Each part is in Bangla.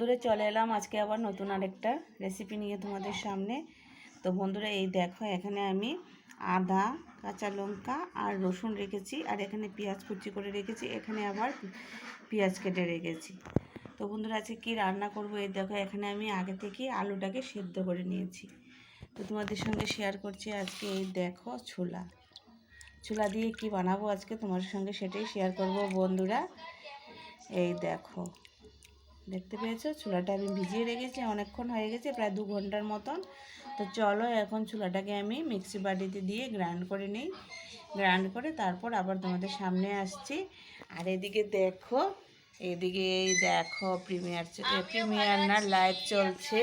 বন্ধুরা চলে এলাম আজকে আবার নতুন আরেকটা রেসিপি নিয়ে তোমাদের সামনে। তো বন্ধুরা এই দেখো, এখানে আমি আদা, কাঁচা লঙ্কা আর রসুন রেখেছি, আর এখানে পেঁয়াজ কুচি করে রেখেছি, এখানে আবার পেঁয়াজ কেটে রেখেছি। তো বন্ধুরা আজকে কী রান্না করব, এই দেখো এখানে আমি আগে থেকে আলুটাকে সেদ্ধ করে নিয়েছি। তো তোমাদের সঙ্গে শেয়ার করছি আজকে এই দেখো ছোলা দিয়ে কি বানাবো আজকে তোমাদের সঙ্গে সেটাই শেয়ার করব বন্ধুরা। এই দেখো, দেখতে পেয়েছো ছোলাটা আমি ভিজিয়ে রেখেছি, অনেকক্ষণ হয়ে গেছে, প্রায় 2 ঘন্টার মতন। তো চলো এখন ছোলাটাকে আমি মিক্সি বাটিতে দিয়ে গ্রাইন্ড করে নিই। গ্রাইন্ড করে তারপর আবার তোমাদের সামনে আসছি। আর এদিকে দেখো, এদিকে এই দেখো প্রিমিয়ার না লাইভ চলছে,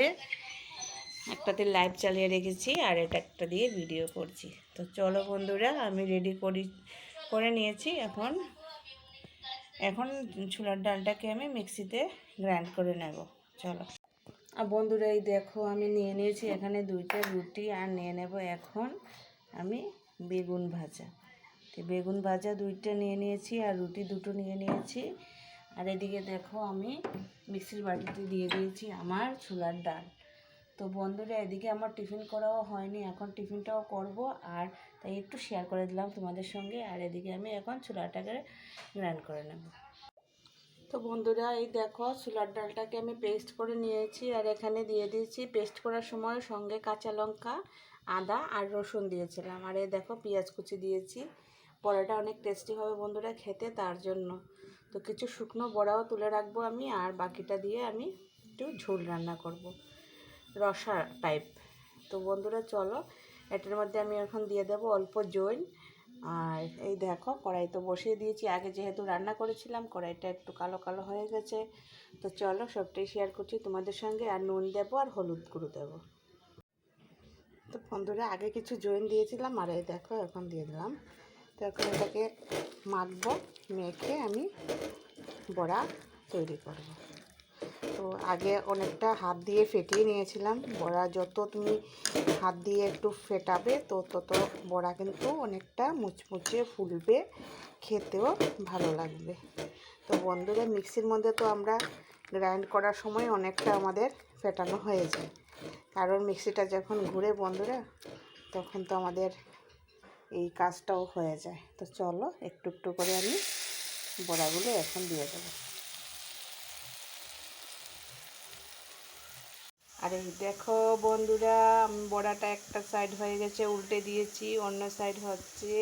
একটাতে লাইভ চালিয়ে রেখেছি আর এটা একটা দিয়ে ভিডিও করছি। তো চলো বন্ধুরা, আমি রেডি করে নিয়েছি। এখন ছোলার ডালটাকে আমি মিক্সিতে গ্রাইন্ড করে নেব। চলো। আর বন্ধুরা এই দেখো, আমি নিয়ে নিয়েছি এখানে 2টা রুটি, আর নিয়ে নেব এখন আমি বেগুন ভাজা। তো বেগুন ভাজা 2টা নিয়ে নিয়েছি, আর রুটি 2টো নিয়ে নিয়েছি। আর এদিকে দেখো আমি মিক্সির বাটিতে দিয়ে দিয়েছি আমার ছোলার ডাল। তো বন্ধুরা এদিকে আমার টিফিন করাও হয়নি, এখন টিফিনটাও করব, আর তাই একটু শেয়ার করে দিলাম তোমাদের সঙ্গে। আর এদিকে আমি এখন ছোলাটাকে গ্রাইন্ড করে নেব। তো বন্ধুরা এই দেখো, ছোলার ডালটাকে আমি পেস্ট করে নিয়েছি, আর এখানে দিয়ে দিয়েছি পেস্ট করার সময় সঙ্গে কাঁচা লঙ্কা, আদা আর রসুন দিয়েছিলাম। আর এই দেখো পেঁয়াজ কুচি দিয়েছি। বড়াটা অনেক টেস্টি হবে বন্ধুরা খেতে, তার জন্য তো কিছু শুকনো বড়াও তুলে রাখবো আমি, আর বাকিটা দিয়ে আমি একটু ঝোল রান্না করব, রসা টাইপ। তো বন্ধুরা চলো, এটার মধ্যে আমি এখন দিয়ে দেবো অল্প জৈন। আর এই দেখো কড়াই তো বসিয়ে দিয়েছি, আগে যেহেতু রান্না করেছিলাম কড়াইটা একটু কালো কালো হয়ে গেছে। তো চলো সবটাই শেয়ার করছি তোমাদের সঙ্গে। আর নুন দেবো আর হলুদ গুঁড়ো দেবো। তো বন্ধুরা আগে কিছু জৈন দিয়েছিলাম, আর এই দেখো এখন দিয়ে দিলাম। তো এখন এটাকে মাখবো, মেখে আমি বড়া তৈরি করব। তো আগে অনেকটা হাত দিয়ে ফেটিয়ে নিয়েছিলাম বড়া। যত তুমি হাত দিয়ে একটু ফেটাবে তো তত বড়া কিন্তু অনেকটা মুচমুচে ফুলবে, খেতেও ভালো লাগবে। তো বন্ধুরা মিক্সির মধ্যে তো আমরা গ্রাইন্ড করার সময় অনেকটা আমাদের ফেটানো হয়ে যায়, কারণ মিক্সিটা যখন ঘুরে বন্ধুরা তখন তো আমাদের এই কাজটাও হয়ে যায়। তো চলো একটু একটু করে আমি বড়াগুলো এখন দিয়ে দেবো। আর এই দেখো বন্ধুরা, বড়াটা একটা সাইড হয়ে গেছে, উল্টে দিয়েছি, অন্য সাইড হচ্ছে।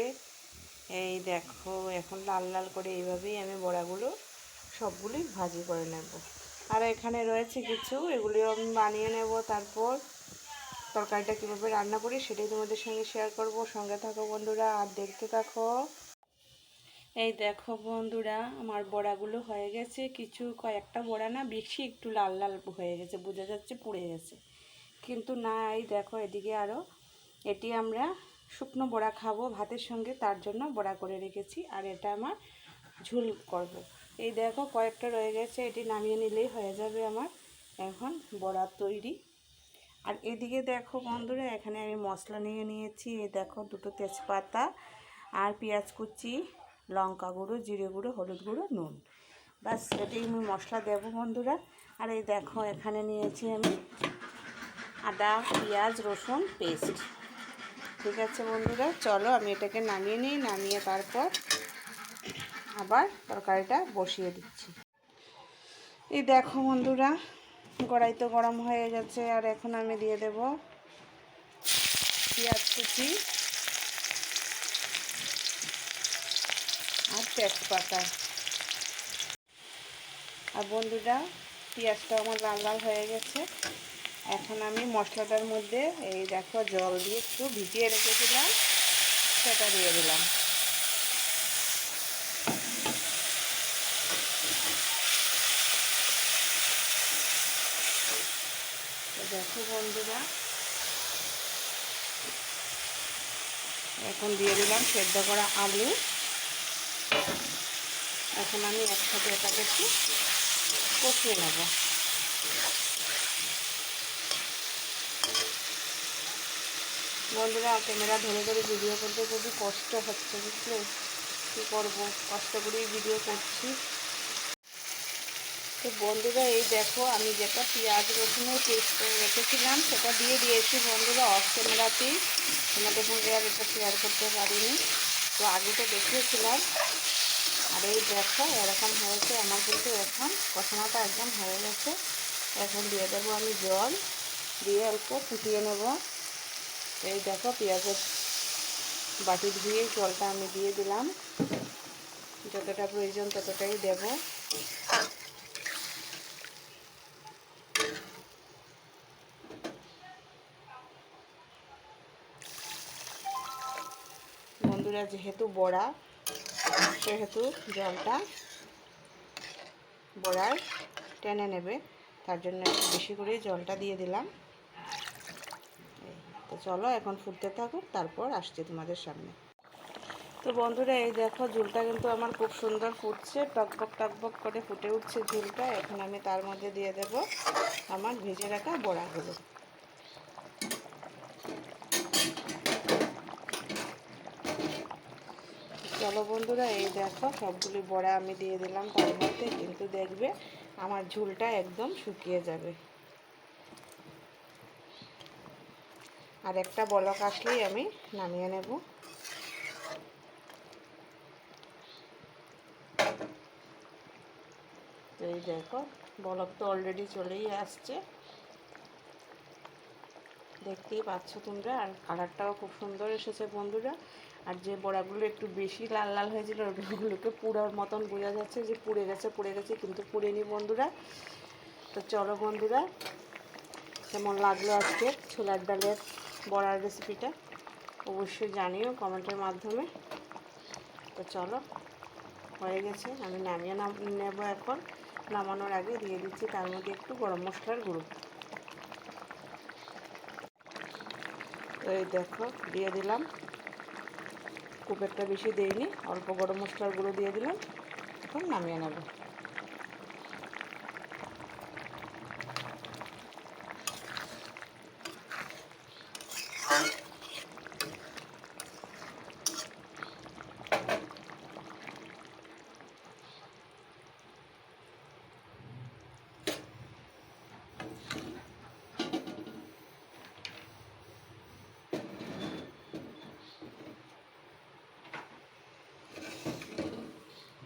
এই দেখো এখন লাল লাল করে এইভাবেই আমি বড়াগুলো সবগুলি ভাজি করে নেব। আর এখানে রয়েছে কিছু, এগুলিও আমি বানিয়ে নেব। তারপর তরকারিটা কীভাবে রান্না করি সেটাই তোমাদের সঙ্গে শেয়ার করব। সঙ্গে থাকো বন্ধুরা আর দেখতে থাকো। এই দেখো বন্ধুরা, আমার বড়াগুলো হয়ে গেছে, কয়েকটা বড়া না বেশি একটু লাল লাল হয়ে গেছে, বোঝা যাচ্ছে পুড়ে গেছে, কিন্তু না এই দেখো এদিকে আরও এটি আমরা শুকনো বড়া খাবো ভাতের সঙ্গে, তার জন্য বড়া করে রেখেছি। আর এটা আমার ঝোল করব। এই দেখো কয়েকটা রয়ে গেছে, এটি নামিয়ে নিলেই হয়ে যাবে আমার এখন বড়া তৈরি। আর এদিকে দেখো বন্ধুরা, এখানে আমি মশলা নিয়ে নিয়েছি। এই দেখো 2টো তেজপাতা, আর পেঁয়াজ কুচি, লঙ্কা গুঁড়ো, জিরে গুঁড়ো, হলুদ গুঁড়ো, নুন, ব্যাস এটাই আমি মশলা দেবো বন্ধুরা। আর এই দেখো এখানে নিয়েছি আমি আদা, পেঁয়াজ, রসুন পেস্ট। ঠিক আছে বন্ধুরা, চলো আমি এটাকে নামিয়ে নিই, নামিয়ে তারপর আবার তরকারিটা বসিয়ে দিচ্ছি। এই দেখো বন্ধুরা, কড়াই তো গরম হয়ে গেছে, আর এখন আমি দিয়ে দেব পেঁয়াজ কুচি আর তেজপাতা। আর বন্ধুরা পেঁয়াজটা আমার লাল লাল হয়ে গেছে, এখন আমি মশলাটার মধ্যে এই দেখো জল দিয়ে একটু ভিজিয়ে রেখেছিলাম সেটা দিয়ে দিলাম। দেখো বন্ধুরা এখন দিয়ে দিলাম সেদ্ধ করা আলু। এখন আমি একসাথে এটাকে একটু কষিয়ে নেব। বন্ধুরা ক্যামেরা ধরে ধরে ভিডিও করতে খুবই কষ্ট হচ্ছে, বুঝলে কী করবো, কষ্ট করেই ভিডিও করছি। তো বন্ধুরা এই দেখো আমি যেটা পেঁয়াজ রসুনের পেস্ট করে রেখেছিলাম সেটা দিয়ে দিয়েছি বন্ধুরা অফ ক্যামেরাতেই, তোমাদের সঙ্গে আর এটা শেয়ার করতে পারিনি। তো আগে তো দেখিয়েছিলাম। আর এই দেখো এরকম হয়েছে আমার, কিন্তু এখন কষানোটা একদম হয়ে গেছে। এখন দিয়ে দেবো আমি জল, দিয়ে অল্প ফুটিয়ে নেব। এই দেখো পেঁয়াজের বাটি ধুয়ে জলটা আমি দিয়ে দিলাম, যতটা প্রয়োজন ততটাই দেব। বন্ধুরা যেহেতু বড়া, সেহেতু জলটা বড়ায় টেনে নেবে, তার জন্য একটু বেশি করেই জলটা দিয়ে দিলাম। তো চলো এখন ফুটতে থাকুক, তারপর আসছে তোমাদের সামনে। তো বন্ধুরা এই দেখো ঝোলটা কিন্তু আমার খুব সুন্দর ফুটছে, টকবক টকবক করে ফুটে উঠছে ঝোলটা। এখন আমি তার মধ্যে দিয়ে দেব আমার ভেজে রাখা বড়াগুলো। চলো বন্ধুরা এই দেখো সবগুলি বড়া আমি দিয়ে দিলাম তার মধ্যে, কিন্তু দেখবে আমার ঝোলটা একদম শুকিয়ে যাবে। আর একটা বলক আসলেই আমি নামিয়ে নেব। তো এই দেখো বলক তো অলরেডি চলেই আসছে, দেখতেই পাচ্ছ তোমরা। আর কালারটাও খুব সুন্দর এসেছে বন্ধুরা। আর যে বড়াগুলো একটু বেশি লাল লাল হয়েছিল ওগুলোকে পুরার মতন বোঝা যাচ্ছে যে পুড়ে গেছে, কিন্তু পুড়েনি বন্ধুরা। তো চলো বন্ধুরা, কেমন লাগলো আজকে ছোলার ডালের বড়ার রেসিপিটা অবশ্যই জানিও কমেন্টের মাধ্যমে। তো চলো হয়ে গেছে, আমি নামিয়ে নেব। এখন নামানোর আগে দিয়ে দিচ্ছি তার মধ্যে একটু গরম মশলার গুঁড়ো। তো এই দেখো দিয়ে দিলাম, খুব একটা বেশি দেইনি, অল্প গরম মশলার গুঁড়ো দিয়ে দিলাম। এখন নামিয়ে নেব।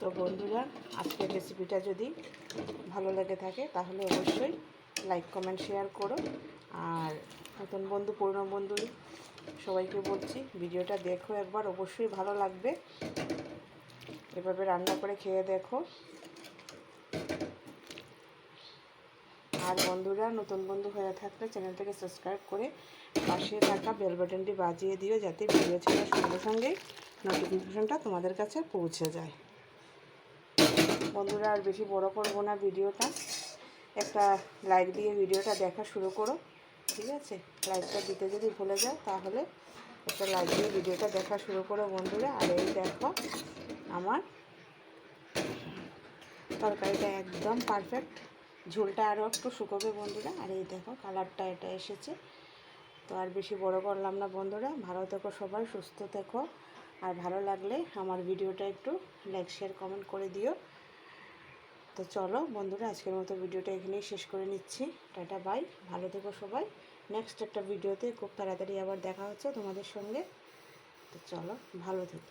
তো বন্ধুরা আজকের রেসিপিটা যদি ভালো লেগে থাকে তাহলে অবশ্যই লাইক কমেন্ট শেয়ার করো। আর নতুন বন্ধু পুরনো বন্ধু সবাইকে বলছি ভিডিওটা দেখো একবার, অবশ্যই ভালো লাগবে। এভাবে রান্না করে খেয়ে দেখো। আর বন্ধুরা নতুন বন্ধু হয়ে থাকলে চ্যানেলটাকে সাবস্ক্রাইব করে পাশে থাকা বেল বাটনটি বাজিয়ে দিও, যাতে ভিডিও ছাড়ার সঙ্গে সঙ্গেই নোটিফিকেশনটা তোমাদের কাছে পৌঁছে যায়। বন্ধুরা আর বেশি বড় করব না ভিডিওটা, একটা লাইক দিয়ে ভিডিওটা দেখা শুরু করো, ঠিক আছে? লাইকটা দিতে যদি ভুলে যাও তাহলে একটা লাইক দিয়ে ভিডিওটা দেখা শুরু করো বন্ধুরা। আর এই দেখো আমার তরকারিটা একদম পারফেক্ট, ঝোলটা আরও একটু শুকোবে বন্ধুরা। আর এই দেখো কালারটা এটা এসেছে। তো আর বেশি বড় করলাম না বন্ধুরা, ভালো থেকো সবাই, সুস্থ থেকো। আর ভালো লাগলে আমার ভিডিওটা একটু লাইক শেয়ার কমেন্ট করে দিও। তো চলো বন্ধুরা আজকের মতো ভিডিওটা এখানেই শেষ করে নিচ্ছি। টাটা বাই, ভালো থেকো সবাই। নেক্সট একটা ভিডিওতে খুব তাড়াতাড়ি আবার দেখা হচ্ছে তোমাদের সঙ্গে। তো চলো ভালো থেকো।